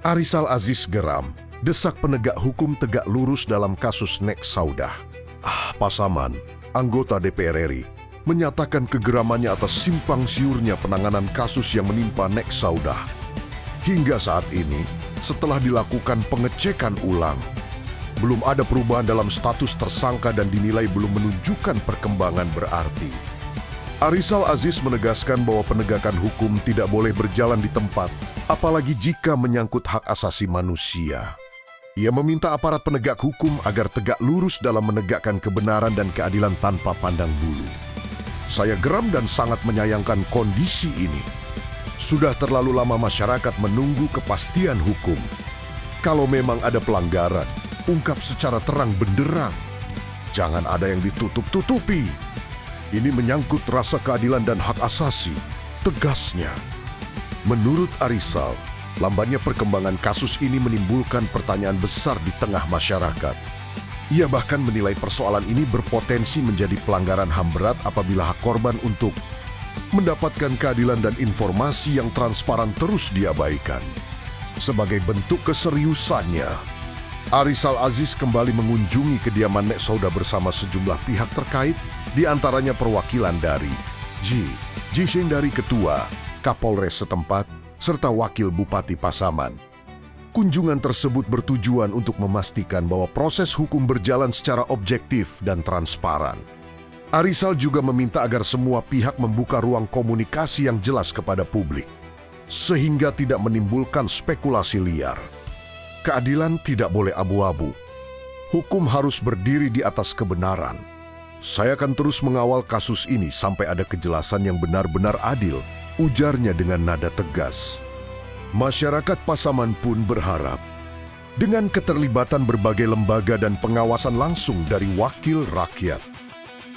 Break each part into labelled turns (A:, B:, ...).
A: Arisal Aziz geram, desak penegak hukum tegak lurus dalam kasus Nek Saudah. Pasaman, anggota DPR RI, menyatakan kegeramannya atas simpang siurnya penanganan kasus yang menimpa Nek Saudah. Hingga saat ini, setelah dilakukan pengecekan ulang, belum ada perubahan dalam status tersangka dan dinilai belum menunjukkan perkembangan berarti. Arisal Aziz menegaskan bahwa penegakan hukum tidak boleh berjalan di tempat, apalagi jika menyangkut hak asasi manusia. Ia meminta aparat penegak hukum agar tegak lurus dalam menegakkan kebenaran dan keadilan tanpa pandang bulu. Saya geram dan sangat menyayangkan kondisi ini. Sudah terlalu lama masyarakat menunggu kepastian hukum. Kalau memang ada pelanggaran, ungkap secara terang benderang. Jangan ada yang ditutup-tutupi. Ini menyangkut rasa keadilan dan hak asasi, tegasnya. Menurut Arisal, lambannya perkembangan kasus ini menimbulkan pertanyaan besar di tengah masyarakat. Ia bahkan menilai persoalan ini berpotensi menjadi pelanggaran HAM berat apabila hak korban untuk mendapatkan keadilan dan informasi yang transparan terus diabaikan. Sebagai bentuk keseriusannya, Arisal Aziz kembali mengunjungi kediaman Nek Saudah bersama sejumlah pihak terkait, di antaranya perwakilan dari Jisheng dari Ketua, Kapolres setempat, serta Wakil Bupati Pasaman. Kunjungan tersebut bertujuan untuk memastikan bahwa proses hukum berjalan secara objektif dan transparan. Arisal juga meminta agar semua pihak membuka ruang komunikasi yang jelas kepada publik, sehingga tidak menimbulkan spekulasi liar. Keadilan tidak boleh abu-abu. Hukum harus berdiri di atas kebenaran. Saya akan terus mengawal kasus ini sampai ada kejelasan yang benar-benar adil, ujarnya dengan nada tegas. Masyarakat Pasaman pun berharap, dengan keterlibatan berbagai lembaga dan pengawasan langsung dari wakil rakyat,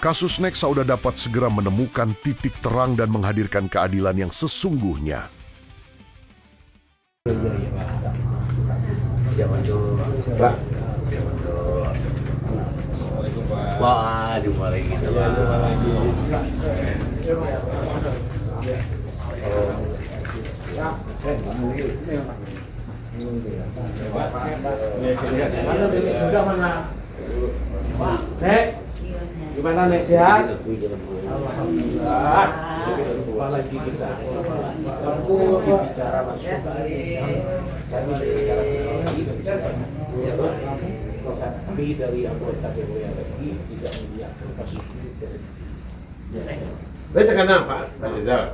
A: kasus Nek Saudah dapat segera menemukan titik terang dan menghadirkan keadilan yang sesungguhnya.
B: Sudah mana? Nek, gimana Nek, sehat? Alhamdulillah. Jumpa lagi kita. Bicara langsung. Kami dari anggota DPR RI tidak menyiapkan kasus ini.
C: Baca kan apa, Pak Rizal?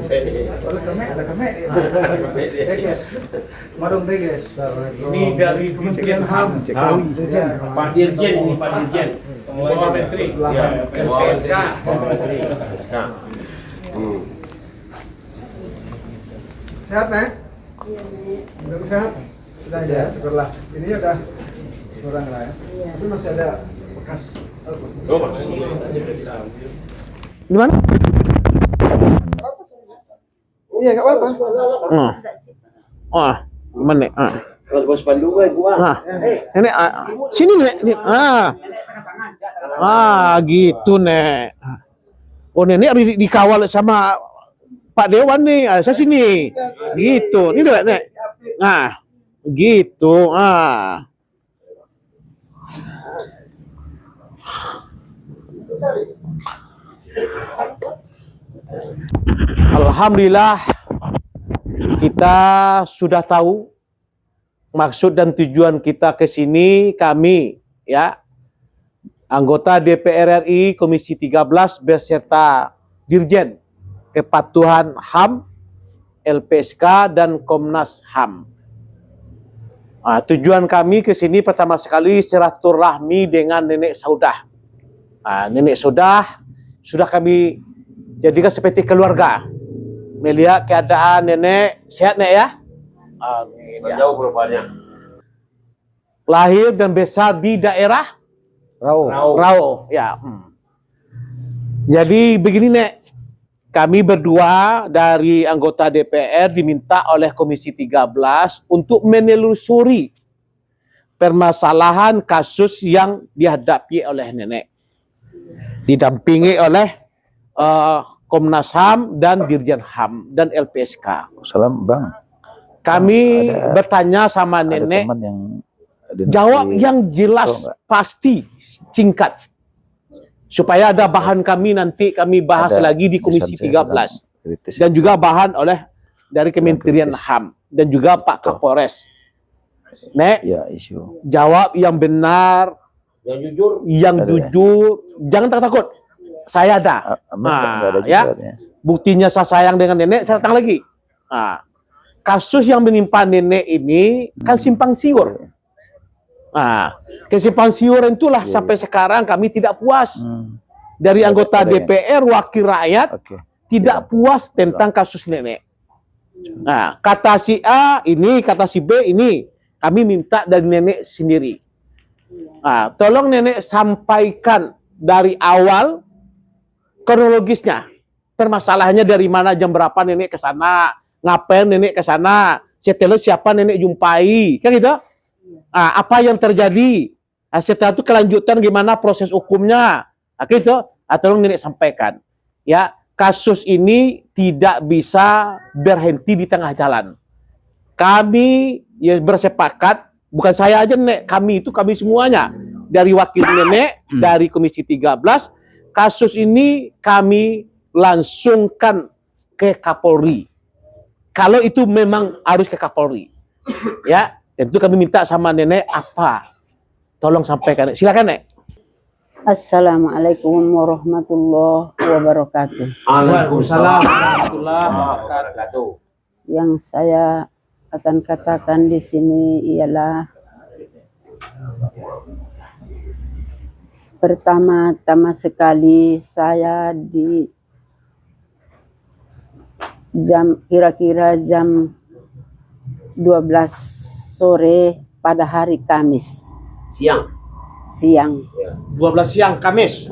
B: Ada kemek. Marung Teges. Ini dari Dirjen HAM. Pak Dirjen ini Pak Dirjen. Bawa Menteri. SK.
D: Sehat, Nek? Udah sehat? Sudah ya, syukurlah. Ini udah kurang lah ya. Tapi masih ada bekas.
C: Oh, maksudnya.
B: Di mana?
D: Iya, nggak apa-apa.
B: Gimana?
C: Kalau bos pandu gue gua.
B: Nenek, sini Nek. Gitu Nek. Oh Nenek harus dikawal sama Pak Dewan nih. Saya sini. Gitu. Ini udah Nek. Nah, gitu. Alhamdulillah kita sudah tahu maksud dan tujuan kita ke sini. Kami ya anggota DPR RI Komisi 13 beserta Dirjen Kepatuhan HAM, LPSK dan Komnas HAM. Tujuan kami ke sini pertama sekali silaturahmi dengan Nenek Saudah. Nenek Saudah sudah kami jadikan seperti keluarga. Melihat keadaan nenek, sehat Nek ya? Amin.
C: Jauh berapanya?
B: Lahir dan besar di daerah Rau. Ya. Jadi begini Nek, kami berdua dari anggota DPR diminta oleh Komisi 13 untuk menelusuri permasalahan kasus yang dihadapi oleh nenek. Didampingi oleh Komnas HAM dan Dirjen HAM dan LPSK.
E: Salam Bang.
B: Kami
E: Ada-
B: bertanya sama
E: Ada
B: nenek,
E: teman yang dinasti
B: jawab yang jelas,
E: Tahu nggak?
B: pasti, singkat. Supaya ada bahan kami nanti kami bahas
E: Ada
B: lagi di Komisi
E: lisan saya
B: 13.
E: kritis.
B: Dan juga bahan oleh dari Kementerian
E: kritis.
B: HAM. Dan juga Pak Kapolres. Nek,
E: Ya, isu.
B: jawab yang benar,
C: Yang jujur.
B: yang
E: Ada ya?
B: jujur. Jangan takut. Saya ada.
E: Amin, nggak ada
B: ya.
E: juga.
B: Buktinya saya sayang dengan nenek, saya datang lagi. Nah, kasus yang menimpa nenek ini kan simpang siur. Nah, kesimpang siuran itulah sampai sekarang kami tidak puas. Dari
E: Ada-
B: anggota
E: ada ya?
B: DPR, wakil rakyat,
E: Oke.
B: tidak puas tentang kasus nenek. Nah, kata si A ini, kata si B ini, kami minta dari nenek sendiri. Nah, tolong nenek sampaikan dari awal kronologisnya. Permasalahannya dari mana, jam berapa nenek ke sana, ngapain nenek ke sana, setelah siapa nenek jumpai, kan gitu? Nah, apa yang terjadi? Nah, setelah itu kelanjutan gimana proses hukumnya? Nah, gitu. Nah, tolong nenek sampaikan. Ya, kasus ini tidak bisa berhenti di tengah jalan. Kami ya bersepakat, bukan saya aja nenek, kami itu kami semuanya. Dari wakil nenek, dari Komisi 13, kasus ini kami langsungkan ke Kapolri. Kalau itu memang harus ke Kapolri. Ya, tentu kami minta sama nenek apa? Tolong sampaikan. Silakan, Nek.
F: Assalamualaikum warahmatullahi wabarakatuh.
C: Waalaikumsalam
B: warahmatullahi wabarakatuh.
F: Yang saya akan katakan di sini ialah pertama-tama sekali saya di kira-kira jam 12 sore pada hari Kamis siang.
B: 12 siang Kamis.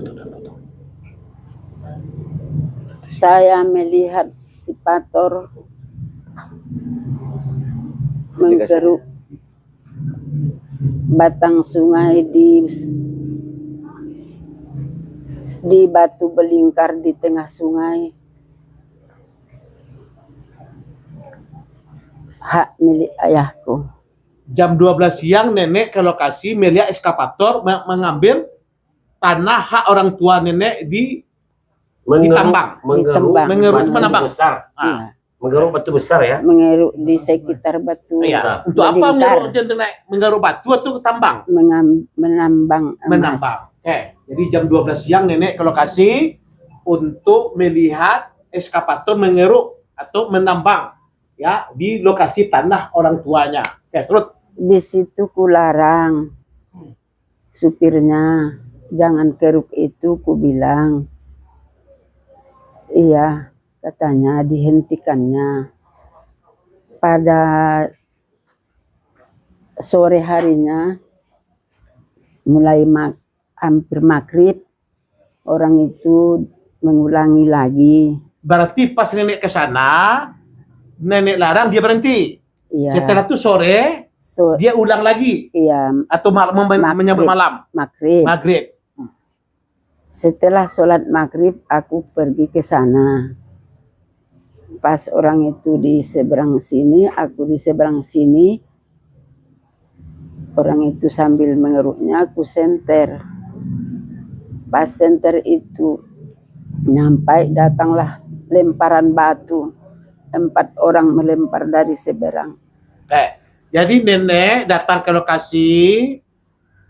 F: Saya melihat si Pator menggeruk batang sungai di batu belingkar di tengah sungai, hak milik ayahku.
B: Jam 12 siang nenek ke lokasi melihat eskavator mengambil tanah hak orang tua nenek di ditambang.
F: Ditambang.
B: Mengeruk itu menambang.
C: Besar.
B: Ah,
C: Menggeruk batu besar ya.
F: Mengeruk di sekitar batu
B: iya. Untuk apa
F: belingkar,
B: mengeruk batu atau tambang?
F: menambang emas.
B: Menambang. Oke. Jadi jam 12 siang nenek ke lokasi untuk melihat eskavator mengeruk atau menambang ya di lokasi tanah orang tuanya. Oke, terus.
F: Di situ kularang supirnya, jangan keruk itu, ku bilang. Iya, katanya dihentikannya. Pada sore harinya, mulai hampir maghrib, orang itu mengulangi lagi.
B: Berarti pas nenek ke sana, nenek larang dia berhenti.
F: Iya,
B: Setelah itu sore dia ulang lagi
F: iya,
B: atau menyambut malam
F: maghrib.
B: maghrib.
F: Setelah sholat maghrib, aku pergi ke sana. Pas orang itu di seberang sini, aku di seberang sini. Orang itu sambil mengeruknya, aku senter. Pas senter itu nyampai, datanglah lemparan batu. 4 orang melempar dari seberang.
B: Jadi nenek datang ke lokasi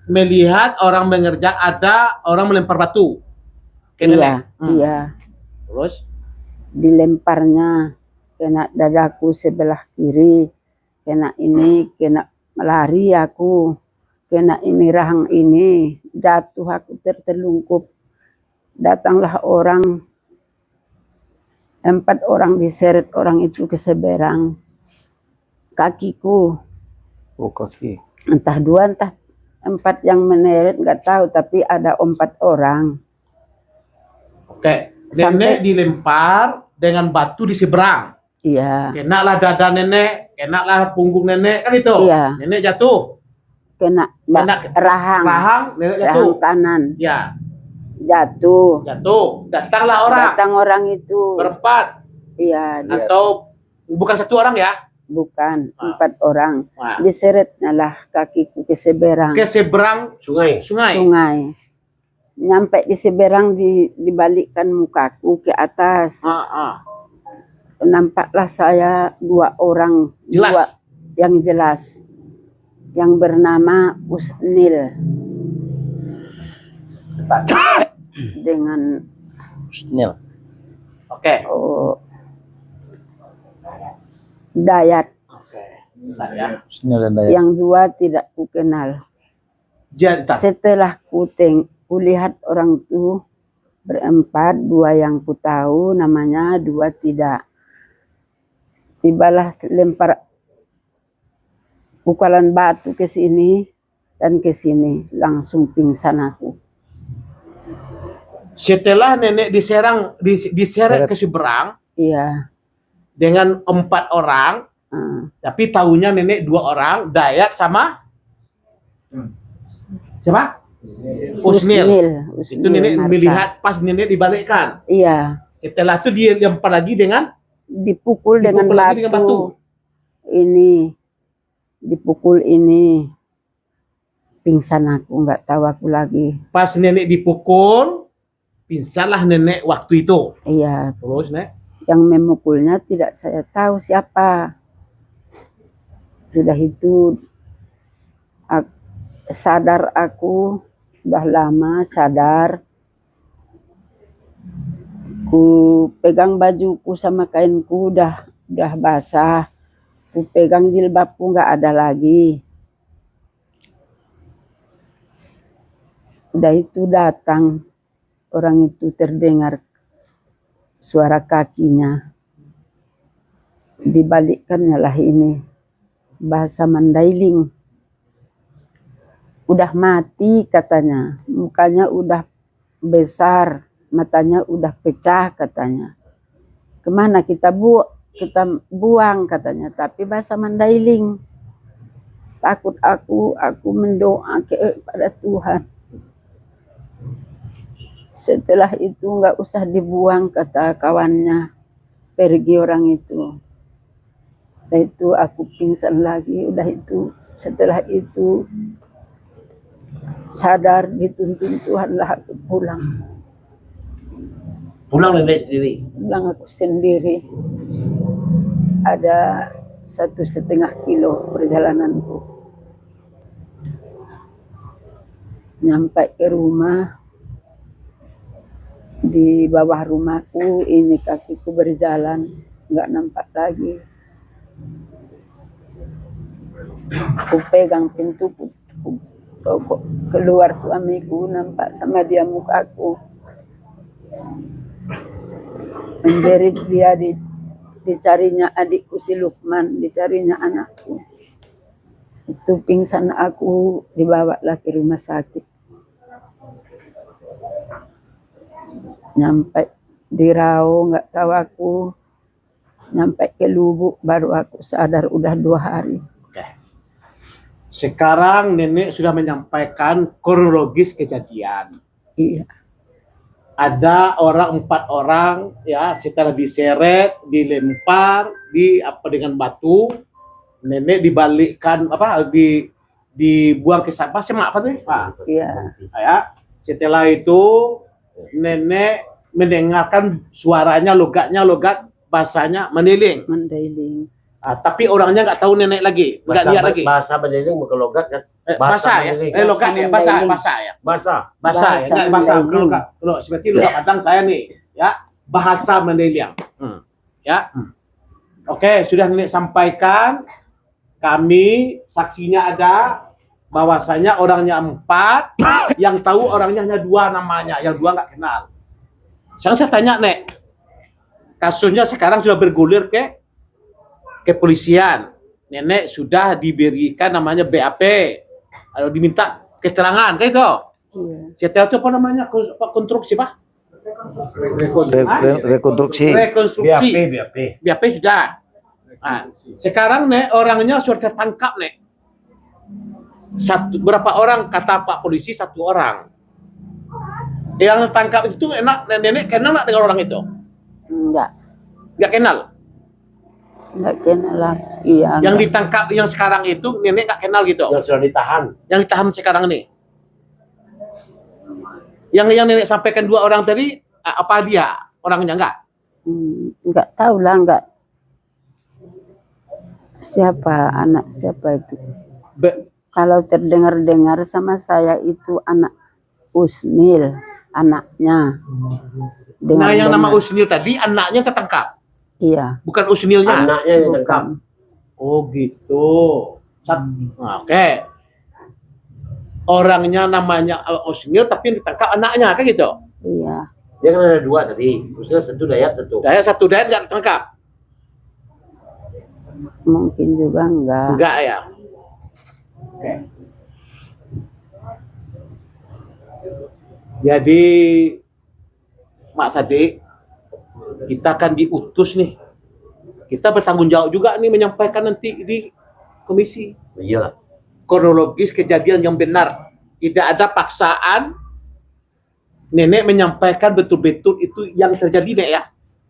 B: melihat orang mengerjak, ada orang melempar batu. Ke nenek.
F: Iya.
B: Terus
F: Dilemparnya kena dadaku sebelah kiri, kena ini, kena lari aku, kena ini rahang ini, jatuh aku tertelungkup. Datanglah orang, 4 orang diseret orang itu ke seberang. Kakiku,
E: Oh, kaki.
F: entah 2 entah 4 yang meneret, nggak tahu, tapi ada 4 orang.
B: oke,
F: Sampai-
B: nenek dilempar dengan batu di seberang.
F: Iya,
B: Kenalah dada nenek, kenalah punggung nenek, kan itu.
F: Iya.
B: Nenek jatuh.
F: kena
B: Kena
F: rahang,
B: Rahang, nenek
F: rahang
B: jatuh.
F: kanan,
B: Ya,
F: jatuh.
B: jatuh. Datanglah orang
F: Datang orang itu.
B: berempat
F: Iya, dia
B: atau bukan 1 orang ya?
F: bukan
B: Ah.
F: 4 orang.
B: Ah.
F: Diseretnya lah kakiku ke seberang
B: Ke seberang
C: Sungai.
F: sungai. Nyampe di seberang dibalikkan mukaku ke atas. Nampaklah saya 2 orang
B: Jelas?
F: dua yang jelas, yang bernama Usnil dengan
E: Snil.
B: Oke.
F: Dayat.
B: Oke. Bentar ya.
E: Snil dan Dayat.
F: Yang 2 tidak kukenal.
B: Jadi,
F: Setelah kulihat orang itu berempat, 2 yang ku tahu namanya, 2 tidak. Tibalah lempar pukulan batu ke sini dan ke sini, langsung pingsan aku.
B: setelah nenek diseret ke seberang
F: Iya.
B: dengan 4 orang, tapi tahunya nenek 2 orang, Dayat sama siapa? Usnil. Itu nenek
F: Marta.
B: melihat pas nenek dibalikkan.
F: Iya,
B: Setelah itu dia lempar lagi dengan
F: dipukul dengan
B: lagi dengan batu.
F: Ini dipukul ini. Pingsan aku, nggak tahu aku lagi.
B: Pas nenek dipukul, pingsanlah nenek waktu itu.
F: Iya,
B: Terus, Nek?
F: yang memukulnya tidak saya tahu siapa. Sudah itu sadar aku, sudah lama sadar. Ku pegang bajuku sama kainku udah basah. Ku pegang jilbabku nggak ada lagi. Udah itu datang orang itu, terdengar suara kakinya. Dibalikkannya lah ini bahasa Mandailing. Udah mati katanya, mukanya udah besar, matanya udah pecah katanya. Kemana kita buang katanya, tapi bahasa Mandailing. Takut aku mendoa kepada Tuhan. Setelah itu nggak usah dibuang kata kawannya, pergi orang itu. Udah itu aku pingsan lagi, udah itu setelah itu sadar dituntun Tuhan lah aku pulang.
C: Pulang nenek sendiri.
F: Pulang aku sendiri. Ada 1,5 kilo perjalananku. Nyampe ke rumah, di bawah rumahku ini kakiku berjalan, nggak nampak lagi. Ku pegang pintu, keluar suamiku, nampak sama dia mukaku. Menjerit dia, dicarinya adikku si Lukman, dicarinya anakku. Itu pingsan aku, dibawalah ke rumah sakit. Nyampe di Rau, nggak tahu aku. Nyampe ke Lubuk, baru aku sadar udah 2 hari.
B: Sekarang nenek sudah menyampaikan kronologis kejadian.
F: Iya.
B: Ada 4 orang ya, setelah diseret, dilempar, dengan batu, nenek dibalikkan dibuang ke sampah, semak apa tuh?
F: Iya.
B: Ya. Setelah itu nenek mendengarkan suaranya, logat bahasanya Mandailing.
F: Mandailing.
B: Tapi orangnya nggak tahu nenek lagi, nggak lihat lagi.
C: Bahasa Mandailing bukan logat kan?
B: Bahasa ya, logat ya, bahasa ya.
C: Bahasa.
B: Bahasa ya, enggak bahasa.
F: Mandailing.
B: Kalau seperti logat Padang saya nih, ya, bahasa Mandailing. Ya. Oke, sudah nenek sampaikan. Kami saksinya ada, bahwasanya orangnya 4, yang tahu orangnya hanya 2 namanya, yang 2 nggak kenal. Sekarang saya tanya, Nek, kasusnya sekarang sudah bergulir ke kepolisian. Nenek sudah diberikan namanya BAP, lalu diminta keterangan, kayak itu.
F: Iya.
B: Setelah itu apa namanya, konstruksi Pak?
E: Rekonstruksi.
B: Rekonstruksi.
C: BAP.
B: BAP sudah. Nah, sekarang Nek, orangnya sudah tertangkap, Nek. Berapa orang kata Pak Polisi? 1 orang. Yang tangkap itu nenek kenal nggak dengan orang itu?
F: Enggak.
B: Nggak kenal.
F: Nggak kenal lah. Iya.
B: Yang
F: nggak.
B: ditangkap yang sekarang itu nenek nggak kenal gitu.
C: Yang sudah ditahan.
B: Yang ditahan sekarang ini. Yang nenek sampaikan 2 orang tadi apa dia orangnya enggak?
F: Nggak tahu lah, nggak. Anak siapa itu? Kalau terdengar-dengar sama saya itu anak Usnil, anaknya.
B: Nah, yang nama
F: Dengar-dengar.
B: Usnil tadi anaknya tertangkap,
F: Iya.
B: bukan Usnilnya.
C: Anaknya yang ditangkap.
F: Bukan.
B: Oh gitu. Nah, oke. Orangnya namanya Usnil tapi yang ditangkap anaknya kan gitu.
F: Iya.
C: Dia kan ada 2 tadi. Khususnya 1 Dayat 1.
B: Satu Dayat nggak ditangkap.
F: Mungkin juga enggak.
B: Enggak ya. Oke. Jadi Mak Sadik, kita akan diutus nih. Kita bertanggung jawab juga nih menyampaikan nanti di komisi
C: Iya.
B: kronologis kejadian yang benar. Tidak ada paksaan. Nenek menyampaikan betul-betul itu yang terjadi, Nek ya.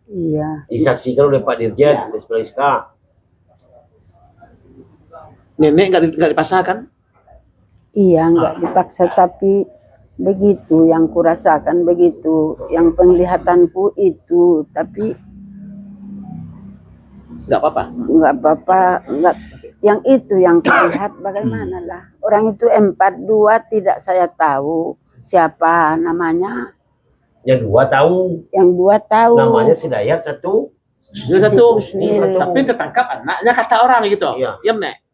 F: Iya.
C: Disaksikan oleh Pak Dirjen di SK.
B: Nenek nggak dipaksakan.
F: Iya, enggak dipaksa, tapi begitu yang kurasakan, begitu yang penglihatanku itu, tapi
B: Nggak apa-apa.
F: enggak apa-apa, enggak. Yang itu yang kulihat bagaimana lah. Orang itu 42 tidak saya tahu siapa namanya.
C: Yang 2 tahu.
F: Yang 2 tahu.
C: Namanya si Dayat 1.
B: Usnil satu.
F: Usnil.
B: Tapi tertangkap anaknya kata orang gitu.
C: Iya.
B: Ya, Nek.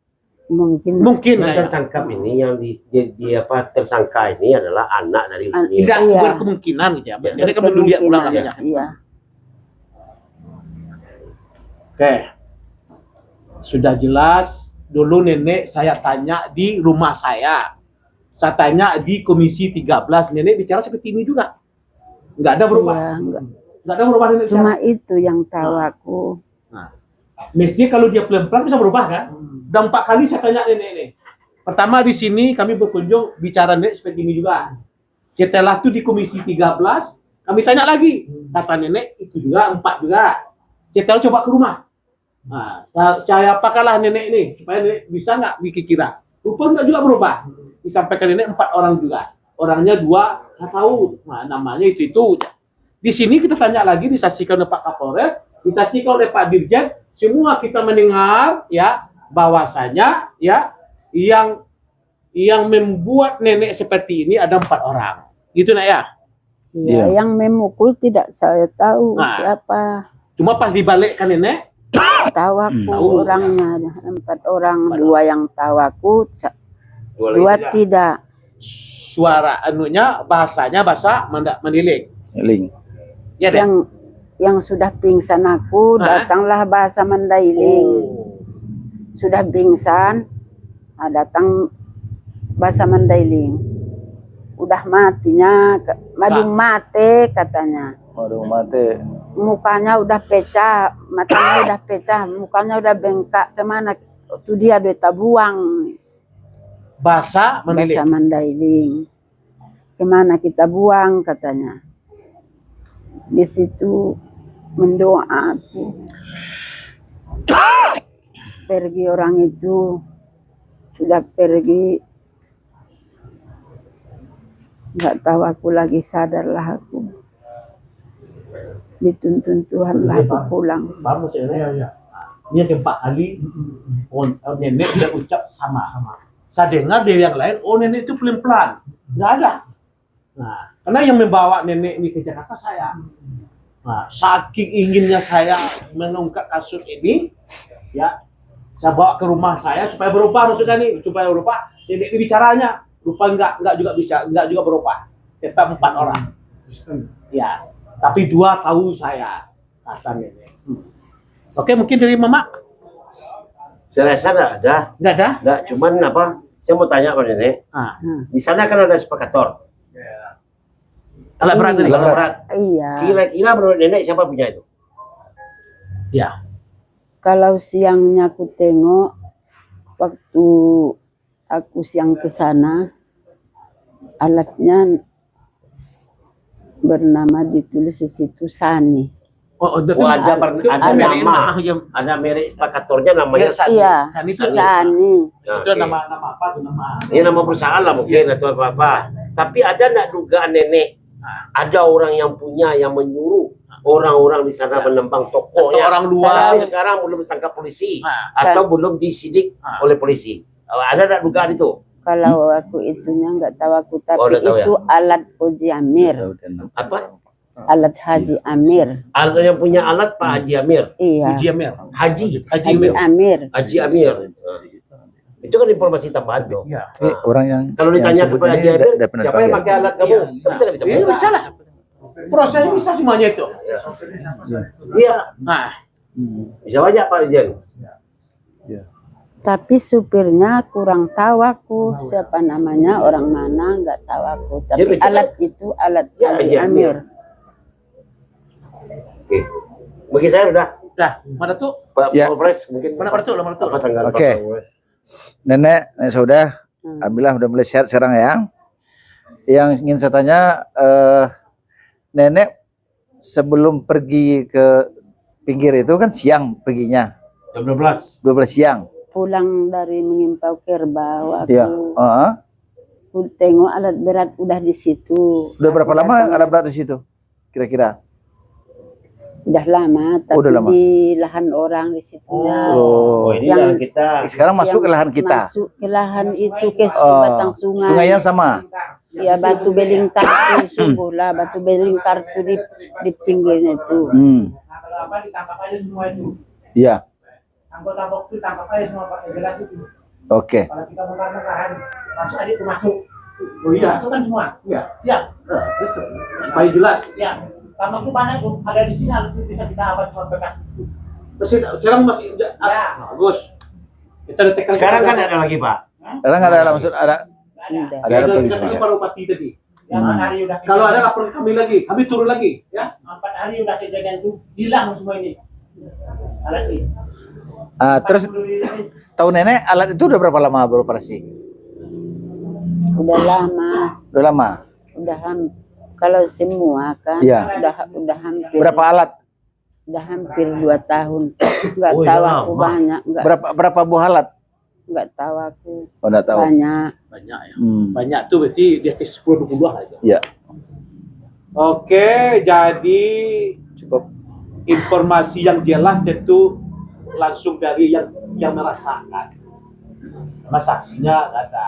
F: Mungkin
B: Mungkin
C: Yang
B: lah ya.
C: tertangkap ini yang tersangka ini adalah anak dari Usnil.
B: Tidak
F: Iya.
B: berkemungkinan gitu ya. Nenek kan belum lihat pulang namanya.
F: Iya.
B: Oke. Sudah jelas. Dulu nenek saya tanya di rumah saya. Saya tanya di komisi 13. Nenek bicara seperti ini juga. Nggak ada berubah.
F: Iya, enggak.
B: Nggak ada berubah nenek
F: Cuma
B: bicara.
F: itu yang tahu aku.
B: Mestinya kalau dia pelan-pelan bisa berubah kan? Udah 4 kali saya tanya nenek ini. Pertama di sini kami berkunjung bicara nenek seperti ini juga. Setelah itu di komisi 13 kami tanya lagi. Kata nenek itu juga 4 juga. Setelah coba ke rumah. Nah, saya apakalah nenek ini supaya nenek bisa nggak bikin kira. Rupa nggak juga berubah. Disampaikan nenek 4 orang juga. Orangnya 2 saya tahu. Nah, namanya itu. Di sini kita tanya lagi, disaksikan oleh Pak Kapolres, disaksikan oleh Pak Dirjen. Semua kita mendengar ya bahwasanya ya yang membuat nenek seperti ini ada 4 orang. Gitu Nak ya.
F: Iya, yang memukul tidak saya tahu
B: Nah.
F: siapa.
B: Cuma pas dibalikkan nenek,
F: Tahu aku
B: Tahu.
F: orangnya 4 orang,
B: 4
F: 2 yang tahu aku, 2 tidak.
B: suara anunya bahasanya bahasa Mandiling.
E: Link.
B: Ya deh.
F: Yang sudah pingsan aku,
B: Hah?
F: datanglah bahasa Mandailing.
B: Oh.
F: Sudah pingsan, datang bahasa Mandailing. Udah matinya, madu mati katanya.
E: Waduh mati.
F: Mukanya udah pecah, matanya udah pecah, mukanya udah bengkak. Kemana? Itu dia duit buang.
B: Bahasa Mandiling.
F: Bahasa Mandailing. Kemana kita buang katanya. Di situ mendoa aku. Pergi orang itu, sudah pergi. Nggak tahu aku lagi sadarlah aku. Dituntun Tuhan lah aku pulang.
B: Baru saya ini yang 4 kali nenek dia ucap sama. Saya dengar dari yang lain, oh nenek itu pelan-pelan. Nggak ada. Nah, karena yang membawa nenek ini ke Jakarta saya. Nah, saking inginnya saya mengungkap kasus ini, ya, saya bawa ke rumah saya supaya berubah maksudnya nih, supaya berubah. Nenek ini bicaranya, rupa nggak juga bisa, nggak juga berubah. Tetap 4 orang. Ya, tapi 2 tahu saya kata nenek. Oke, mungkin dari Mama
C: Saya rasa nggak ada.
B: nggak ada.
C: Nggak, cuman apa? Saya mau tanya pada nenek.
B: Ah,
C: Di sana kan ada sepakator.
B: alat berat tadi.
C: Alat berat.
F: Iya.
C: Kira-kira menurut nenek siapa punya itu?
B: Ya,
F: Kalau siangnya aku tengok, waktu aku siang ke sana, alatnya bernama ditulis di situ Sani.
B: Oh,
C: ada
B: merek
C: nama, ada merek sepakatornya namanya Sani.
F: Iya,
B: Sani itu
F: Sani.
C: Nah,
B: itu
C: oke.
B: nama apa tuh nama?
C: Ini nama perusahaan lah mungkin atau apa. Tapi ada nggak dugaan nenek? Ada orang yang punya yang menyuruh orang-orang di sana menembang tokonya.
B: Atau orang luar.
C: Tapi sekarang belum ditangkap polisi
B: Nah.
C: atau belum disidik oleh polisi. Ada nggak dugaan itu?
F: Kalau aku itunya nggak tahu aku, tapi
C: nggak tahu ya?
F: itu alat Haji Amir,
C: Apa?
F: alat Haji Amir.
C: Alat yang punya alat Pak Haji Amir.
F: Iya,
B: Uji Amir.
C: Haji
F: Haji Amir.
C: Haji Amir. Itu kan informasi tambahan tuh.
B: Iya.
E: Orang yang
C: Kalau
E: yang
C: ditanya
E: sebut
C: kepada
E: ini
C: Haji Amir,
E: nggak pernah
C: siapa yang
E: dipanggil.
C: pakai alat kamu?
B: Iya.
C: Itu bisa
B: Ya,
C: ditanya.
B: bisa lah. Prosesnya bisa semuanya itu.
C: Iya,
B: Nah,
C: bisa banyak Pak Jen.
F: Tapi supirnya kurang tahu aku siapa namanya, orang mana nggak tahu aku. Tapi
C: Ya, betul.
F: alat itu alat
C: Ya,
F: Haji
C: Haji Amir.
F: Amir.
C: Oke. Bagi saya udah.
B: dah, mana tuh?
C: Pak
E: Ya.
C: Polres mungkin
B: Mana Pak Tuh? Mana Tuh?
C: apa tanggal
E: Oke.
C: Pak Polres?
E: Nenek sudah, alhamdulillah udah mulai sehat sekarang ya. Yang ingin saya tanya, nenek sebelum pergi ke pinggir itu kan siang perginya,
C: Jam 12.
E: 12 siang.
F: Pulang dari mengimpau kerbau, aku
E: Iya.
F: tengok alat berat udah di situ.
E: Udah berapa
F: Aku
E: lama
F: datang-
E: ada berat di situ? Kira-kira?
F: Udah lama, tapi
E: udah lama.
F: di lahan orang di situnya.
C: Oh, ini
F: Yang-
C: yang kita.
E: Sekarang masuk ke lahan kita.
F: Masuk ke lahan itu ke
E: Oh,
F: batang sungai.
E: sungainya sama.
F: Ya batu belingkar itu sungguh lah, batu belingkar itu di pinggirnya itu.
G: Kalau apa ditangkap aja semua itu.
E: Iya.
G: Anggota waktu tangkap aja semua Pak, yang jelas itu.
E: Oke.
G: Kalau kita mengatakan masuk aja itu masuk.
B: Oh iya.
G: Masuk kan semua.
B: Iya.
G: Siap.
B: Supaya jelas.
G: Ya. Tambah tuh banyak tuh ada di sini harus bisa kita apa semua bekas.
B: Sekarang masih
G: Ya.
B: bagus. Kita detekkan.
C: Sekarang kan ada lagi Pak.
E: Sekarang ada maksud ada
G: Ada.
E: ada
B: Kita
E: polisi.
B: tanya Pak Bupati tadi.
G: Yang 4 hari udah
B: Kalau ada lapor ke kami lagi, kami turun lagi, ya.
G: 4 hari udah kejadian itu hilang semua ini. Alat ini.
E: Terus
G: 40 ini.
E: tahu nenek alat itu udah berapa lama beroperasi?
F: Udah lama,
E: Udah lama.
F: kalau semua kan
E: Iya.
F: udah hampir.
E: Berapa alat?
F: Udah hampir 2 tahun. Enggak
C: Oh,
F: tahu
C: iya
F: aku
C: lama.
F: banyak, enggak
E: Berapa buah alat?
F: enggak tahu aku.
E: Oh, enggak tahu.
F: Banyak.
B: Banyak ya.
E: Hmm.
B: Banyak tuh berarti di atas 10-20 aja.
E: Ya,
B: Oke, jadi
E: cukup.
B: informasi yang jelas tentu langsung dari yang merasakan. Karena saksinya nggak ada.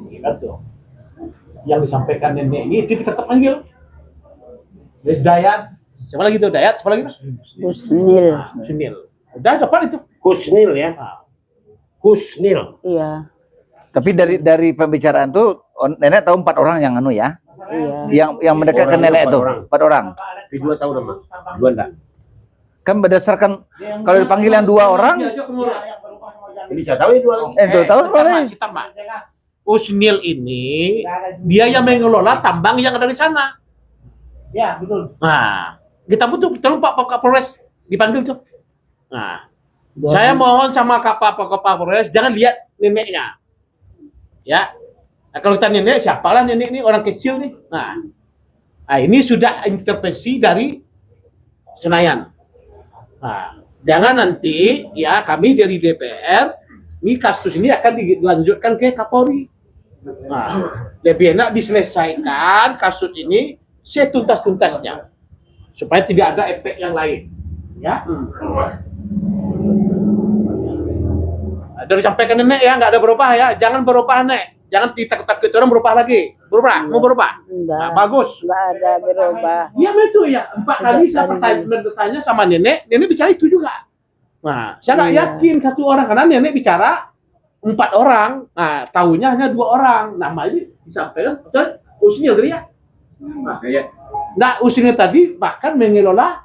B: Gitu tuh. Yang disampaikan nenek ini itu tetap panggil. Des Dayat. Siapa lagi tuh Dayat? Siapa lagi Mas?
F: Husnil.
B: Sunil. Udah depan itu.
C: Husnil ya.
B: Nah,
C: Husnil.
F: Iya,
E: Tapi dari pembicaraan tuh nenek tahu 4 orang yang anu ya.
F: iya.
E: Yang mendekat ke
C: Orangnya
E: nenek
C: 4
E: tuh,
C: orang.
E: 4 orang.
C: Tapi 2 tahu nama. 2 enggak.
E: Kan berdasarkan kalau dipanggil yang 2 orang,
B: diajak ke mulut.
C: Bisa tahu ini 2 lagi.
E: tuh tahu
B: Tambah,
E: sebenarnya.
B: si tambah. Usnil ini dia yang mengelola tambang yang ada di sana.
G: Ya, betul.
B: Nah, kita butuh tolong Pak Kapolres dipanggil tuh. Nah, saya mohon sama Pak Kapolres jangan lihat neneknya. Ya. Nah, kalau kita nenek siapalah nenek ini orang kecil nih. Nah, ini sudah intervensi dari Senayan. Nah, jangan nanti ya kami dari DPR ini kasus ini akan dilanjutkan ke Kapolri. Nah, lebih enak diselesaikan kasus ini setuntas-tuntasnya supaya tidak ada efek yang lain. Ya. Nah, dari sampaikan nenek ya nggak ada berubah ya, jangan berubah nek, jangan ditakut-takut orang berubah lagi, mau berubah.
F: Enggak.
B: Nah, bagus.
F: Enggak ada berubah.
B: Iya betul ya. 4 kali saya bertanya sama nenek bicara itu juga. Nah, saya nggak
F: Iya.
B: yakin 1 orang karena nenek bicara 4 orang. Nah, tahunya hanya 2 orang. Namanya disampaikan dan Usnil tadi ya. Nah, Usnil tadi bahkan mengelola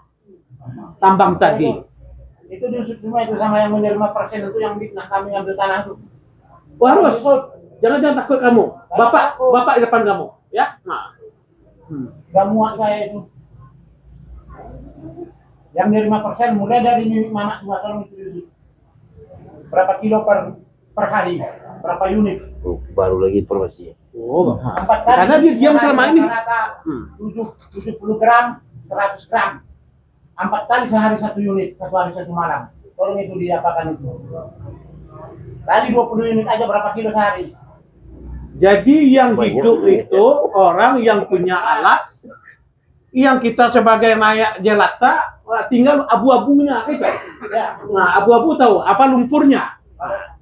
B: tambang tadi.
G: Itu diusut semua itu sama yang menerima persen itu yang kami ambil tanah itu.
B: Wah, harus. Jangan takut kamu. Bapak di depan kamu, ya. Nah.
G: Gak muat saya itu. Yang menerima persen mulai dari mama semua tolong itu diusut. Berapa kilo per hari? Berapa unit?
C: Baru lagi informasi.
B: Oh,
G: 4 kali.
B: karena dia diam selama ini.
G: Rata-rata 70 gram, 100 gram. 4 kali sehari 1 unit, 1 hari 1 malam. Tolong itu diapakan itu. Kali 20 unit aja berapa kilo sehari?
B: Jadi yang hidup itu orang yang punya alat, yang kita sebagai rakyat jelata tinggal abu-abunya gitu.
G: Ya,
B: Nah, abu-abu tahu apa lumpurnya?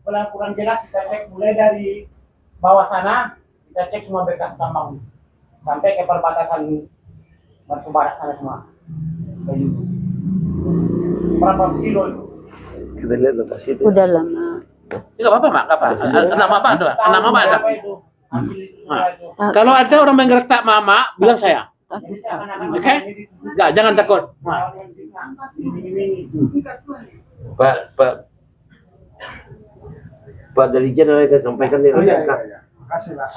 G: kalau kurang jelas kita cek mulai dari bawah sana, kita cek semua bekas tambang sampai ke perbatasan Batu Barat sana semua. Berapa kilo itu?
E: Kita lihat lokasi itu.
F: Udah lama.
B: Enggak apa-apa, Mak. Enggak apa. Nama apa ada? Nama apa ada?
G: Berapa itu? Hasil itu itu.
B: Kalau ada orang menggertak Mama, bilang saya.
F: Takut
G: Jadi saya akan
B: Oke? Enggak, jangan takut. Nah.
C: Pak Dirijen ada yang sampaikan di
D: Iya,
C: LPSK.
D: iya. Makasih, Pak.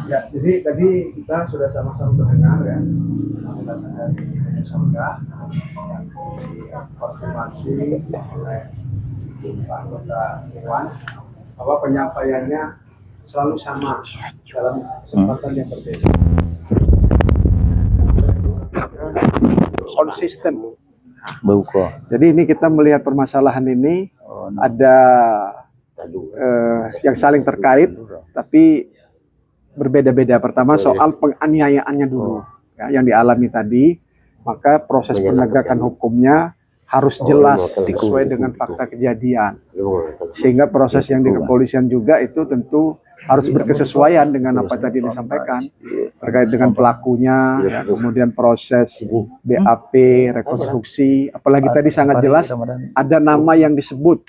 D: Ya, jadi tadi kita sudah sama-sama mendengar ya penjelasan dari Saudah yang dikonfirmasi oleh Pak Anggota Dewan bahwa penyampaiannya selalu sama dalam kesempatan yang berbeda. Konsisten.
E: Bauko.
D: Jadi ini kita melihat permasalahan ini ada yang saling terkait, tapi berbeda-beda. Pertama soal penganiayaannya dulu, ya, yang dialami tadi, maka proses penegakan hukumnya harus jelas sesuai dengan fakta kejadian. Sehingga proses yang di kepolisian juga itu tentu harus berkesesuaian dengan apa tadi disampaikan terkait dengan pelakunya, ya, kemudian proses BAP, rekonstruksi, apalagi tadi sangat jelas ada nama yang disebut.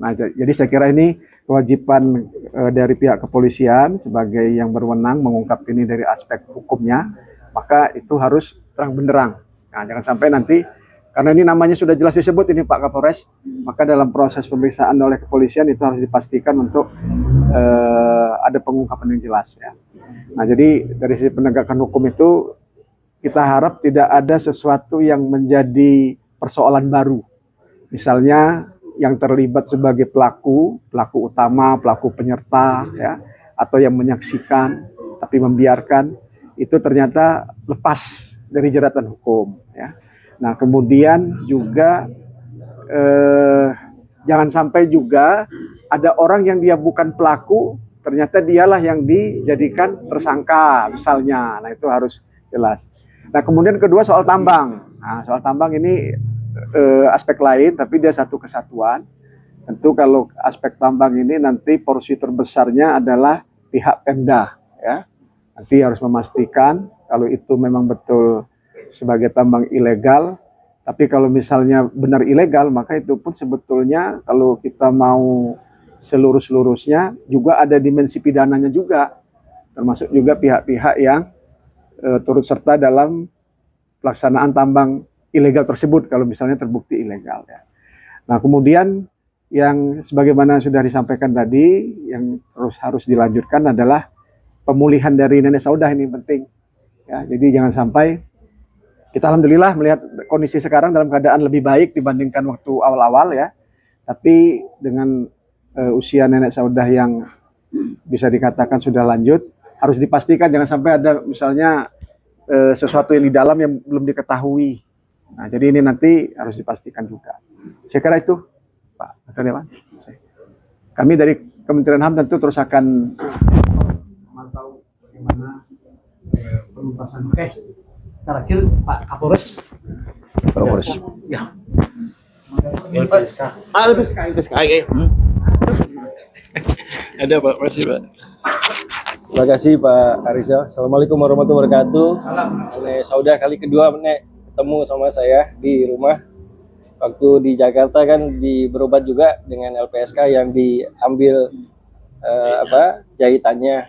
D: Nah, jadi saya kira ini kewajiban dari pihak kepolisian sebagai yang berwenang mengungkap ini dari aspek hukumnya, maka itu harus terang benderang. Nah, jangan sampai nanti karena ini namanya sudah jelas disebut ini Pak Kapolres, maka dalam proses pemeriksaan oleh kepolisian itu harus dipastikan untuk ada pengungkapan yang jelas ya. Nah, jadi dari sisi penegakan hukum itu kita harap tidak ada sesuatu yang menjadi persoalan baru. Misalnya yang terlibat sebagai pelaku utama, pelaku penyerta ya, atau yang menyaksikan tapi membiarkan itu ternyata lepas dari jeratan hukum ya. Nah, kemudian juga jangan sampai juga ada orang yang dia bukan pelaku, ternyata dialah yang dijadikan tersangka misalnya. Nah, itu harus jelas. Nah, kemudian kedua soal tambang. Nah, soal tambang ini aspek lain, tapi dia satu kesatuan. Tentu kalau aspek tambang ini nanti porsi terbesarnya adalah pihak Pemda, ya. Nanti harus memastikan kalau itu memang betul sebagai tambang ilegal. Tapi kalau misalnya benar ilegal, maka itu pun sebetulnya kalau kita mau seluruh-seluruhnya juga ada dimensi pidananya juga, termasuk juga pihak-pihak yang turut serta dalam pelaksanaan tambang ilegal tersebut kalau misalnya terbukti ilegal ya. Nah, kemudian yang sebagaimana sudah disampaikan tadi yang terus harus dilanjutkan adalah pemulihan dari Nenek Saudah, ini penting ya. Jadi jangan sampai kita alhamdulillah melihat kondisi sekarang dalam keadaan lebih baik dibandingkan waktu awal-awal ya. Tapi dengan usia Nenek Saudah yang bisa dikatakan sudah lanjut, harus dipastikan jangan sampai ada misalnya sesuatu yang di dalam yang belum diketahui. Nah, jadi ini nanti harus dipastikan juga. Saya kira itu, Pak Ketua Dewan. Kami dari Kementerian HAM tentu terus akan memantau bagaimana penuntasan.
B: Oke. Terakhir Pak Kapolres. Ya. LPSK.
H: Ada Pak, makasih Pak. Terima kasih Pak Arizal. Assalamualaikum warahmatullahi wabarakatuh. Nenek Saudah kali kedua Nek ketemu sama saya di rumah. Waktu di Jakarta kan berobat juga dengan LPSK yang diambil jahitannya.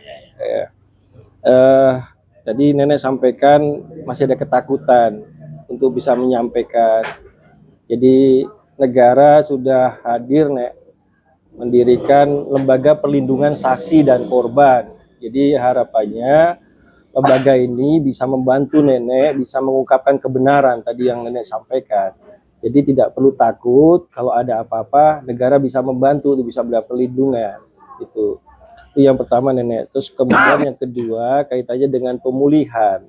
H: Tadi Nenek sampaikan masih ada ketakutan untuk bisa menyampaikan. Jadi negara sudah hadir Nek mendirikan lembaga perlindungan saksi dan korban. Jadi harapannya lembaga ini bisa membantu Nenek bisa mengungkapkan kebenaran tadi yang Nenek sampaikan. Jadi tidak perlu takut, kalau ada apa-apa negara bisa membantu, bisa beri perlindungan. Itu yang pertama Nenek. Terus kemudian yang kedua kaitannya dengan pemulihan.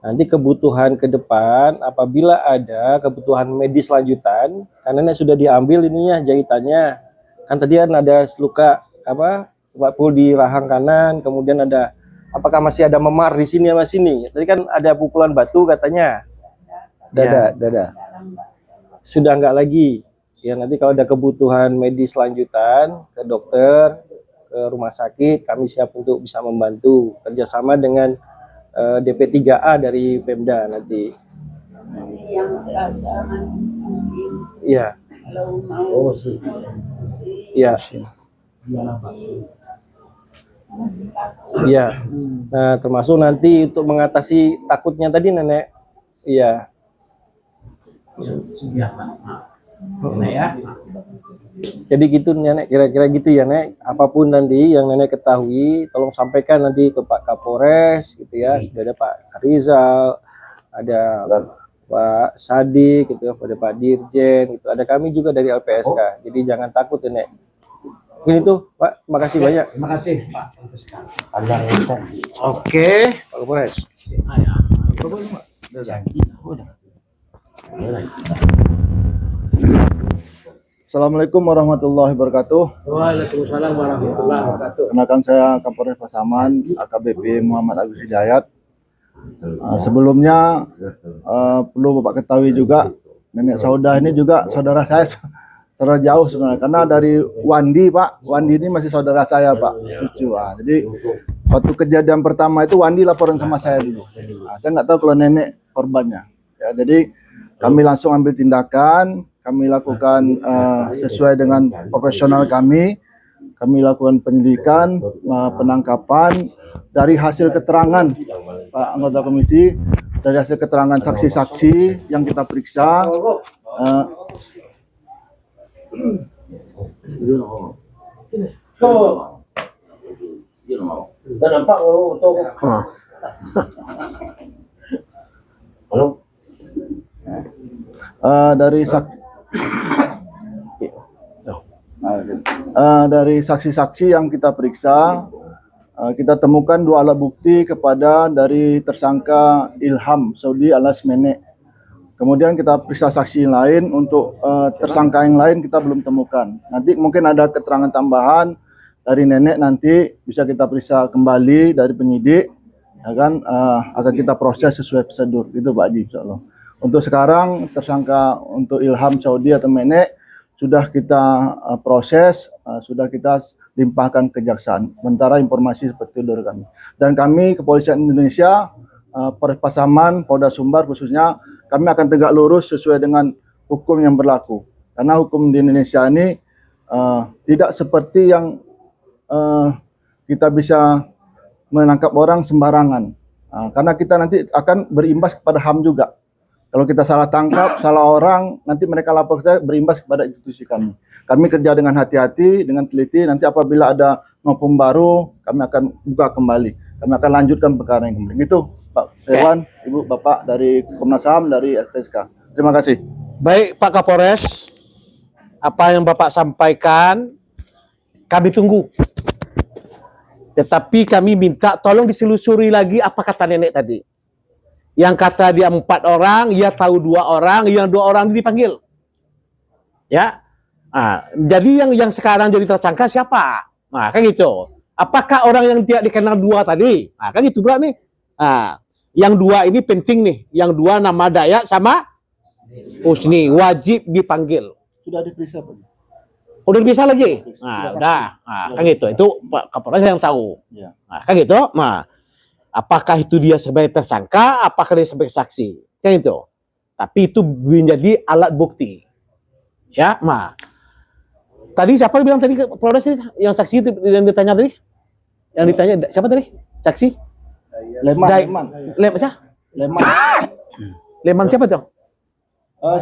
H: Nanti kebutuhan ke depan, apabila ada kebutuhan medis lanjutan, karena nenek sudah diambil ininya jahitannya, kan tadi kan ada luka apa, Pak Pul di rahang kanan, kemudian ada, apakah masih ada memar di sini sama sini? Tadi kan ada pukulan batu katanya.
E: Dada.
H: Sudah enggak lagi. Ya nanti kalau ada kebutuhan medis lanjutan ke dokter, ke rumah sakit, kami siap untuk bisa membantu kerjasama dengan DP3A dari Pemda nanti.
F: Yang terasa masih
H: Iya,
F: kalau mau
C: Oh sih.
H: iya, iya. Nah, termasuk nanti untuk mengatasi takutnya tadi nenek. Iya. Jadi gitu nenek, kira-kira gitu ya nek. Apapun nanti yang nenek ketahui, tolong sampaikan nanti ke Pak Kapolres gitu ya. Sudah ada Pak Rizal, ada Pak Sadik gitu, ada Pak Dirjen gitu. Ada kami juga dari LPSK. Jadi jangan takut ya nek. Ini tuh Pak, makasih banyak.
G: Terima kasih Pak.
B: Oke.
H: Pak Kapolres.
I: Assalamualaikum warahmatullahi wabarakatuh.
B: Waalaikumsalam warahmatullahi wabarakatuh.
I: Kenalkan saya Kapolres Pasaman, AKBP Muhammad Agus Hidayat. Sebelumnya perlu Bapak ketahui juga, nenek Saudah ini juga saudara saya, saudara jauh sebenarnya. Karena dari Wandi Pak, Wandi ini masih saudara saya Pak, cucu. Jadi waktu kejadian pertama itu Wandi laporan sama saya dulu. Saya nggak tahu kalau nenek korbannya. Ya, jadi kami langsung ambil tindakan. Kami lakukan sesuai dengan profesional kami. Kami lakukan penyelidikan, penangkapan dari hasil keterangan Pak anggota komisi, dari hasil keterangan saksi-saksi yang kita periksa.
C: Udah nampak untuk
I: dari saksi-saksi yang kita periksa, kita temukan 2 alat bukti kepada dari tersangka Ilham Saudi alias Menek. Kemudian kita periksa saksi lain, untuk tersangka yang lain kita belum temukan. Nanti mungkin ada keterangan tambahan dari nenek, nanti bisa kita periksa kembali dari penyidik, ya kan, akan kita proses sesuai prosedur gitu Pak Haji, insyaallah. Untuk sekarang tersangka untuk Ilham Saudi atau Menek sudah kita proses, sudah kita limpahkan kejaksaan. Sementara informasi seperti itu dari kami. Dan kami Kepolisian Indonesia, Polres Pasaman, Polda Sumbar khususnya, kami akan tegak lurus sesuai dengan hukum yang berlaku. Karena hukum di Indonesia ini tidak seperti yang kita bisa menangkap orang sembarangan. Karena kita nanti akan berimbas kepada HAM juga. Kalau kita salah tangkap, salah orang, nanti mereka lapor kita, berimbas kepada institusi kami. Kami kerja dengan hati-hati, dengan teliti. Nanti apabila ada novum baru, kami akan buka kembali. Kami akan lanjutkan perkara yang kembali. Itu Pak Irwan, Ibu, Bapak dari Komnas HAM, dari LPSK. Terima kasih.
B: Baik Pak Kapolres, apa yang Bapak sampaikan kami tunggu. Tetapi kami minta tolong diselusuri lagi apa kata nenek tadi. Yang kata dia 4 orang, ia tahu 2 orang, yang 2 orang ini dipanggil. Ya. Jadi yang sekarang jadi tersangka siapa? Nah, kan gitu. Apakah orang yang tidak dikenal 2 tadi? Nah, kan gitu pula nih. Yang 2 ini penting nih. Yang 2 nama Dayak sama Husni wajib dipanggil.
I: Sudah diperiksa Pak.
B: Udah bisa lagi? Nah, udah. Nah, kan gitu. Itu Pak Kapolres yang tahu.
I: Ya.
B: Nah, kan gitu. Nah, apakah itu dia sebagai tersangka, apakah dia sebagai saksi? Kan itu. Tapi itu menjadi alat bukti. Ya, nah. Tadi siapa yang bilang tadi ke Polres ini? Yang saksi itu yang ditanya tadi? Yang ditanya siapa tadi? Saksi?
I: Leman.
B: Leman siapa tuh?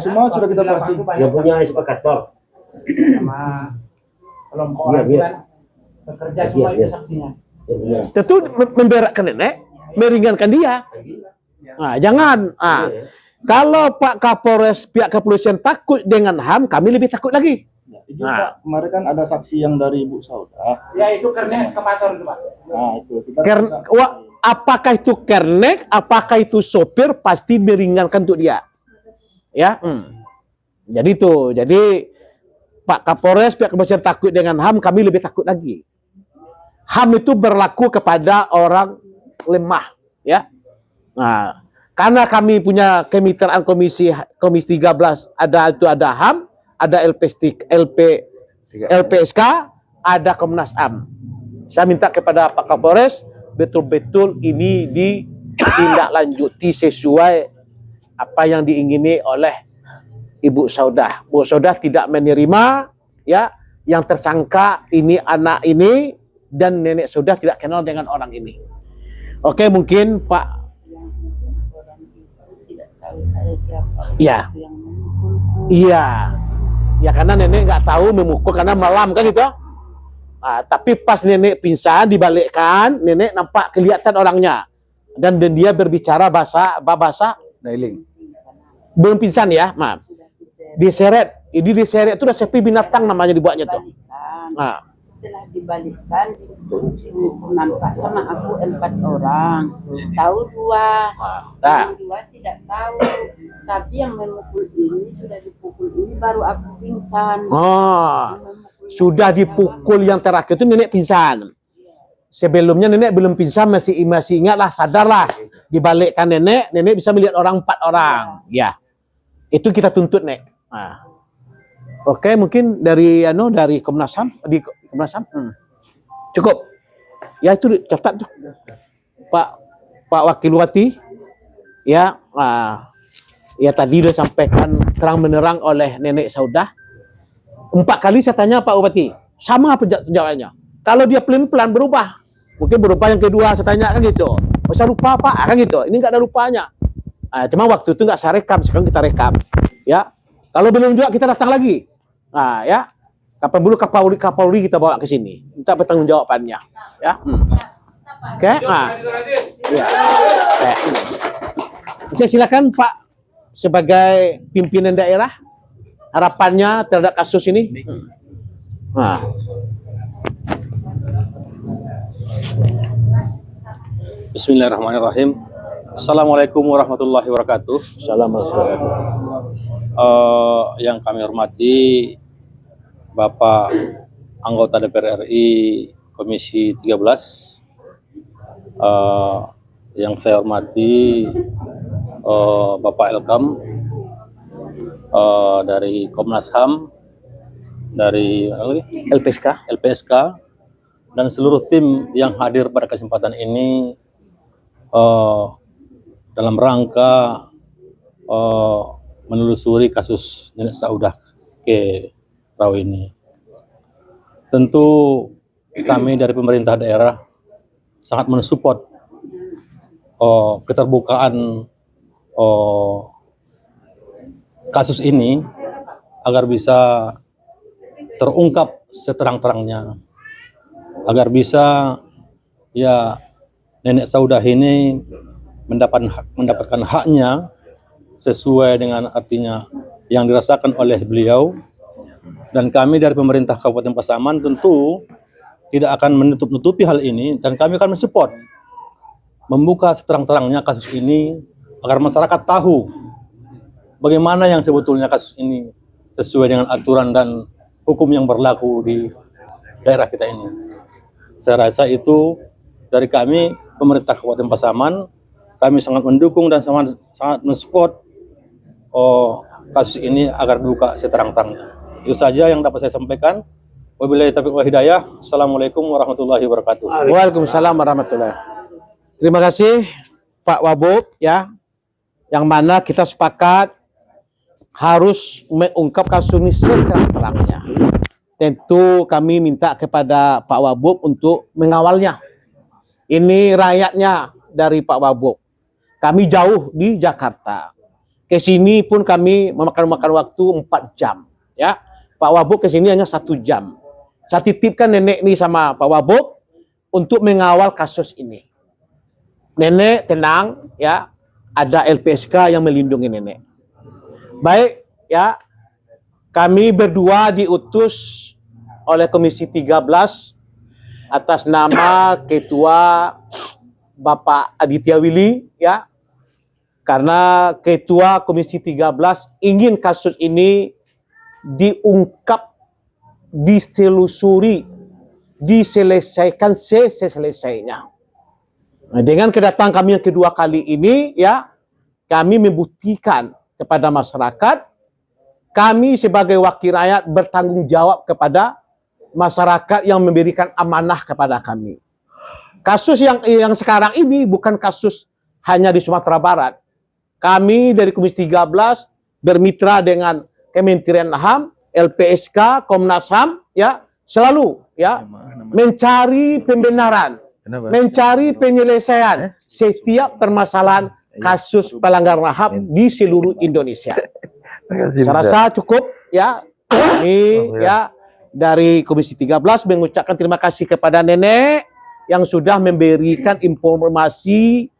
I: Semua sudah kita pasti.
C: yang punya espakator.
G: Sama kelompok orang bilang bekerja semua itu saksinya.
B: Tentu memberatkan nenek, meringankan dia. Nah, jangan. Kalau Pak Kapolres pihak kepolisian takut dengan HAM, kami lebih takut lagi.
I: Izin Pak, kemarin kan ada saksi yang dari Ibu Saudah.
G: Ya itu karena eskavator itu Pak.
I: Nah, itu.
B: apakah itu kernek, apakah itu sopir, pasti meringankan untuk dia. Ya, jadi itu. Jadi Pak Kapolres, pihak kepolisian takut dengan HAM, kami lebih takut lagi. HAM itu berlaku kepada orang lemah, ya. Nah, karena kami punya kemitraan komisi 13, ada HAM, ada LPSK, ada Komnas HAM. Saya minta kepada Pak Kapolres betul-betul ini ditindaklanjuti sesuai apa yang diingini oleh Ibu Saudah. Bu Saudah tidak menerima, ya, yang tersangka ini anak ini dan nenek Saudah tidak kenal dengan orang ini. Oke, mungkin Pak.
F: Tidak tahu saya siapa.
B: Iya.
F: Yang memukulku.
B: Iya. Ya karena nenek nggak tahu memukul karena malam kan gitu. Tapi pas nenek pingsan dibalikkan, nenek nampak kelihatan orangnya dan dia berbicara bahasa
E: Nailing.
B: belum pingsan ya, maaf. Diseret. Ini diseret itu udah sepi binatang namanya dibuatnya tuh. Nah.
F: Setelah dibalikkan itu nampak sama aku 4 orang, tahu 2, yang 2 tidak tahu, tapi yang memukul ini sudah dipukul ini baru aku pingsan.
B: Sudah dipukul yang terakhir itu nenek pingsan. Sebelumnya nenek belum pingsan, masih ingatlah, sadarlah. Dibalikkan nenek bisa melihat orang 4 orang. Ya, itu kita tuntut nek. Oke, mungkin dari Komnas HAM, Komnas HAM. Cukup. Ya itu catat tuh. Pak Wakil Bupati. Ya, ya tadi udah sampaikan terang menerang oleh nenek Saudah. 4 kali saya tanya Pak Bupati, sama apa jawabannya? Kalau dia pelan-pelan berubah, mungkin berubah yang kedua saya tanya kan gitu. Masa lupa Pak kan gitu. Ini nggak ada lupanya. Cuma waktu itu nggak saya rekam, sekarang kita rekam. Ya, kalau belum juga kita datang lagi. Ya, kapan dulu Kapolri kita bawa ke sini, minta pertanggungjawabannya. Ya, oke. Ya. Saya silakan Pak sebagai pimpinan daerah, harapannya terhadap kasus ini.
J: Bismillahirrahmanirrahim. Assalamualaikum warahmatullahi wabarakatuh.
B: Assalamualaikum.
J: Yang kami hormati Bapak anggota DPR RI Komisi 13, yang saya hormati Bapak Elkam dari Komnas HAM, dari LPSK, dan seluruh tim yang hadir pada kesempatan ini dalam rangka menelusuri kasus nenek Saudah ke Rawa ini. Tentu kami dari pemerintah daerah sangat mensupport keterbukaan kasus ini agar bisa terungkap seterang-terangnya, agar bisa ya nenek Saudah ini mendapatkan haknya sesuai dengan artinya yang dirasakan oleh beliau. Dan kami dari pemerintah Kabupaten Pasaman tentu tidak akan menutup-nutupi hal ini, dan kami akan mensupport membuka seterang-terangnya kasus ini agar masyarakat tahu bagaimana yang sebetulnya kasus ini sesuai dengan aturan dan hukum yang berlaku di daerah kita ini. Saya rasa itu dari kami pemerintah Kabupaten Pasaman, kami sangat mendukung dan sangat mensupport kasus ini agar dibuka seterang-terangnya. Itu saja yang dapat saya sampaikan. Wabillahi taufiq wal hidayah. Assalamualaikum warahmatullahi wabarakatuh.
B: Waalaikumsalam warahmatullahi. Terima kasih Pak Wabub ya. Yang mana kita sepakat harus mengungkap kasus ini seterang-terangnya. Tentu kami minta kepada Pak Wabub untuk mengawalnya. Ini rakyatnya dari Pak Wabub. Kami jauh di Jakarta. Ke sini pun kami memakan waktu 4 jam ya. Pak Wabub ke sini hanya 1 jam. Saya titipkan nenek ini sama Pak Wabub untuk mengawal kasus ini. Nenek tenang ya, ada LPSK yang melindungi nenek. Baik ya, kami berdua diutus oleh Komisi 13 atas nama Ketua Bapak Aditya Willy ya. Karena Ketua Komisi 13 ingin kasus ini diungkap, ditelusuri, diselesaikan selesainya. Nah, dengan kedatangan kami yang kedua kali ini ya, kami membuktikan kepada masyarakat, kami sebagai wakil rakyat bertanggung jawab kepada masyarakat yang memberikan amanah kepada kami. Kasus yang sekarang ini bukan kasus hanya di Sumatera Barat. Kami dari Komisi 13 bermitra dengan Kementerian HAM, LPSK, Komnas HAM ya, selalu ya mencari pembenaran, mencari penyelesaian setiap permasalahan kasus pelanggaran HAM di seluruh Indonesia. Saya rasa cukup ya. Kami ya dari Komisi 13 mengucapkan terima kasih kepada Nenek yang sudah memberikan informasi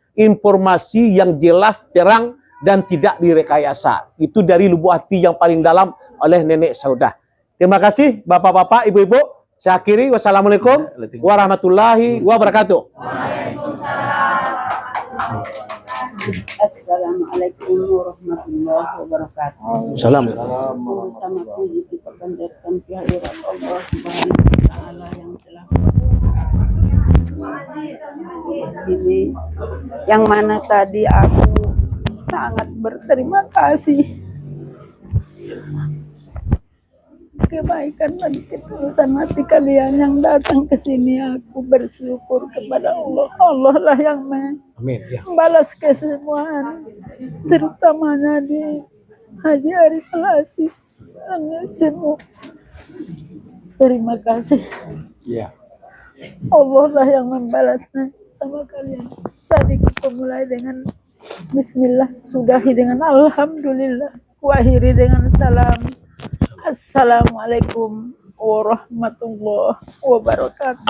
B: yang jelas, terang, dan tidak direkayasa. Itu dari lubuk hati yang paling dalam oleh Nenek Saudah. Terima kasih Bapak-bapak, Ibu-ibu. Saya akhiri. Wassalamualaikum warahmatullahi wabarakatuh.
F: Assalamualaikum warahmatullahi wabarakatuh.
B: Salam.
F: Sama puji kita panjatkan kehadirat Allah Subhanahu wa taala yang telah ini, yang mana tadi aku sangat berterima kasih kebaikan dan ketulusan hati kalian yang datang ke sini. Aku bersyukur kepada Allah. Allah lah yang membalas kesemuaan, terutamanya di Haji Aris Al-Aziz dan semua. Terima kasih. Allah lah yang membalasnya sama kalian. Tadi kita mulai dengan Bismillah, sudahi dengan Alhamdulillah, akhiri dengan salam. Assalamualaikum warahmatullahi wabarakatuh.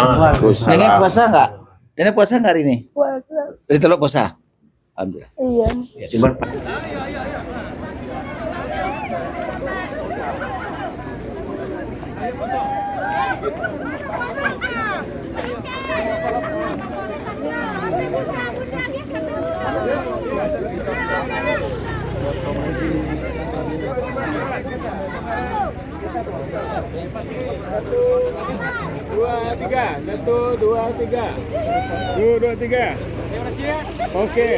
E: Nenek puasa nggak? Nenek puasa nggak hari ini?
F: Puasa.
E: Dari teluk puasa? Alhamdulillah.
F: Iya.
D: Satu, dua, tiga. Oke.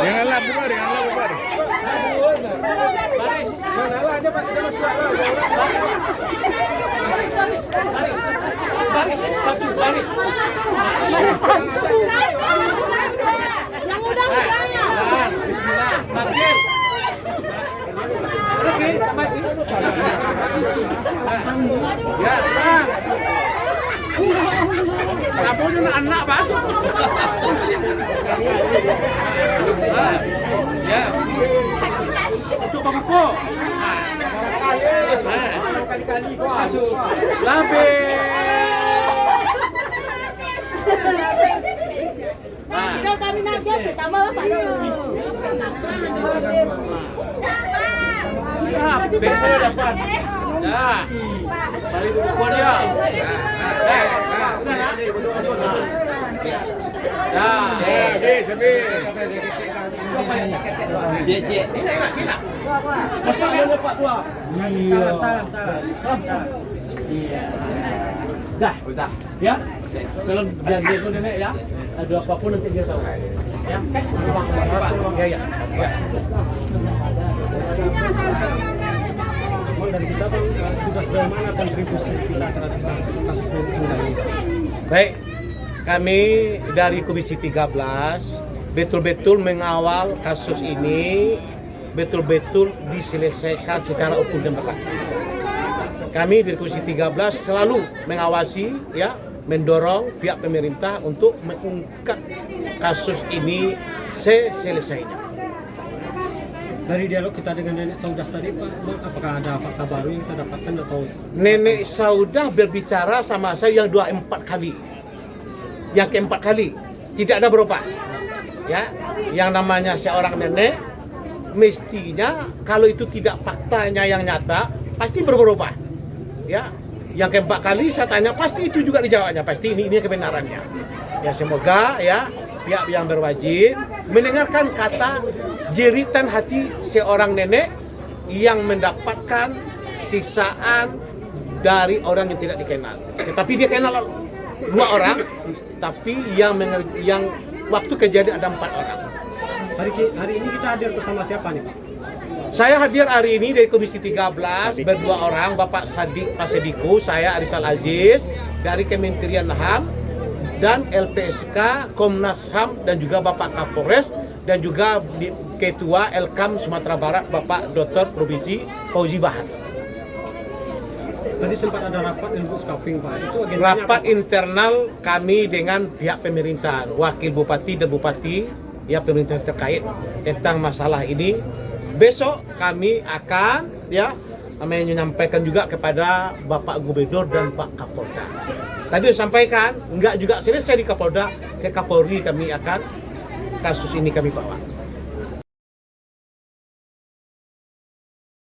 D: Janganlah bubar. Baris. Janganlah aja Pak, jangan suara. Baris. Satu baris. Yang mudah-mudah. Bismillah. Takbir. Ya, Bang. Apa anak batu? Ya. Untuk bangko. Kali-kali kau masuk. Lambe. Kita kami nak jadi tambah apa? Saya dapat. Ya. Balik dulu buat dia. Dah. Ya. Kalau janji itu Nenek ya. Ada apapun nanti dia tahu. Ya. Ya. Dari kita sudah sejauh mana kontribusi kita terhadap kasus ini? Baik, kami dari Komisi 13 betul-betul mengawal kasus ini, betul-betul diselesaikan secara hukum dan berlaku.
B: Kami dari Komisi 13 selalu mengawasi, ya, mendorong pihak pemerintah untuk mengungkap kasus ini selesainya.
K: Dari dialog kita dengan Nenek Saudah tadi, Pak, apakah ada fakta baru yang kita dapatkan atau?
B: Nenek Saudah berbicara sama saya yang 24 kali. Yang keempat kali tidak ada berubah. Ya, yang namanya seorang nenek mestinya kalau itu tidak faktanya yang nyata pasti berubah. Ya, yang keempat kali saya tanya pasti itu juga dijawabnya, pasti ini kebenarannya. Ya, semoga ya pihak yang berwajib mendengarkan kata jeritan hati seorang nenek yang mendapatkan siksaan dari orang yang tidak dikenal. Tetapi dia kenal 2 orang, tapi yang waktu kejadian ada 4 orang.
K: Hari ini kita hadir bersama siapa nih, Pak?
B: Saya hadir hari ini dari Komisi 13 berdua orang, Bapak Pak Sediko, saya Arisal Aziz dari Kementerian HAM dan LPSK, Komnas HAM dan juga Bapak Kapolres dan juga Ketua Elkam Sumatera Barat Bapak Dr. Provinsi Fauzi Bahar.
K: Tadi sempat ada rapat dengan Skaping, Pak. Itu agendanya
B: Rapat
K: apa, Pak?
B: internal kami dengan pihak pemerintahan, wakil bupati dan bupati, ya pemerintah terkait tentang masalah ini. Besok kami akan ya menyampaikan juga kepada Bapak Gubernur dan Pak Kapolda. Tadi disampaikan, enggak juga selesai di Kapolda, ke Kapolri kami akan kasus ini kami bawa.